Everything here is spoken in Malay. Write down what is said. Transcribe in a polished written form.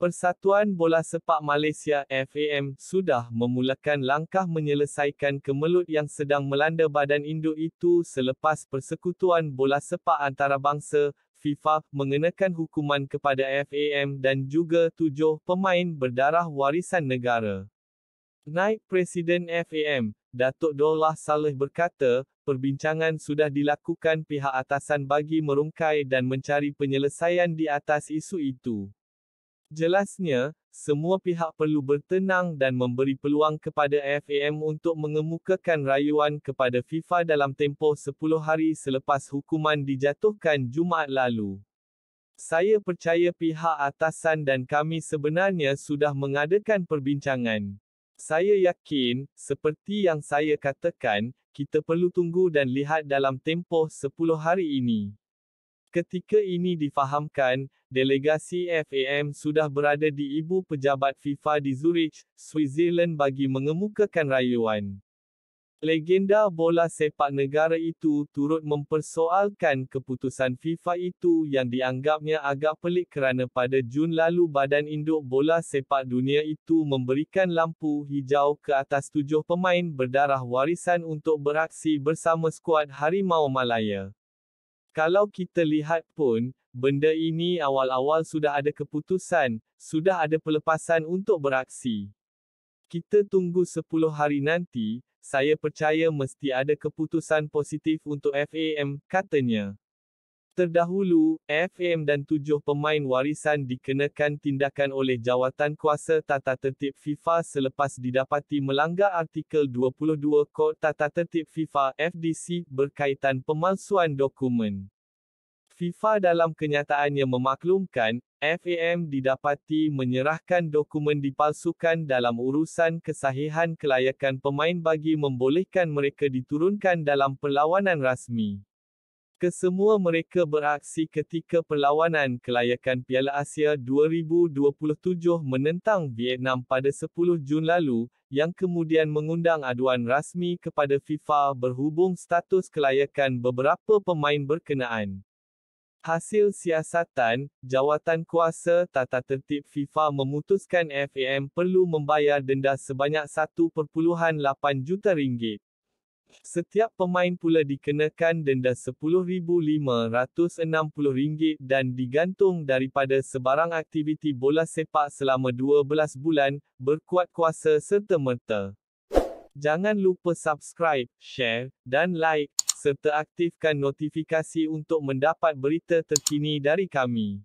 Persatuan Bola Sepak Malaysia (FAM) sudah memulakan langkah menyelesaikan kemelut yang sedang melanda badan induk itu selepas Persekutuan Bola Sepak Antarabangsa (FIFA) mengenakan hukuman kepada FAM dan juga 7 pemain berdarah warisan negara. Naib Presiden FAM, Datuk Daulah Saleh berkata, perbincangan sudah dilakukan pihak atasan bagi merungkai dan mencari penyelesaian di atas isu itu. Jelasnya, semua pihak perlu bertenang dan memberi peluang kepada FAM untuk mengemukakan rayuan kepada FIFA dalam tempoh 10 hari selepas hukuman dijatuhkan Jumaat lalu. Saya percaya pihak atasan dan kami sebenarnya sudah mengadakan perbincangan. Saya yakin, seperti yang saya katakan, kita perlu tunggu dan lihat dalam tempoh 10 hari ini. Ketika ini difahamkan, delegasi FAM sudah berada di Ibu Pejabat FIFA di Zurich, Switzerland bagi mengemukakan rayuan. Legenda bola sepak negara itu turut mempersoalkan keputusan FIFA itu yang dianggapnya agak pelik kerana pada Jun lalu Badan Induk Bola Sepak Dunia itu memberikan lampu hijau ke atas 7 pemain berdarah warisan untuk beraksi bersama skuad Harimau Malaya. Kalau kita lihat pun, benda ini awal-awal sudah ada keputusan, sudah ada pelepasan untuk beraksi. Kita tunggu 10 hari nanti, saya percaya mesti ada keputusan positif untuk FAM, katanya. Terdahulu, FAM dan 7 pemain warisan dikenakan tindakan oleh Jawatan Kuasa Tata Tertib FIFA selepas didapati melanggar Artikel 22 Kod Tata Tertib FIFA (FDC) berkaitan pemalsuan dokumen. FIFA dalam kenyataannya memaklumkan, FAM didapati menyerahkan dokumen dipalsukan dalam urusan kesahihan kelayakan pemain bagi membolehkan mereka diturunkan dalam perlawanan rasmi. Kesemua mereka beraksi ketika perlawanan kelayakan Piala Asia 2027 menentang Vietnam pada 10 Jun lalu, yang kemudian mengundang aduan rasmi kepada FIFA berhubung status kelayakan beberapa pemain berkenaan. Hasil siasatan, Jawatan Kuasa Tata Tertib FIFA memutuskan FAM perlu membayar denda sebanyak RM1.8 juta. Setiap pemain pula dikenakan denda RM10,560 dan digantung daripada sebarang aktiviti bola sepak selama 12 bulan, berkuat kuasa serta-merta. Jangan lupa subscribe, share, dan like, serta aktifkan notifikasi untuk mendapat berita terkini dari kami.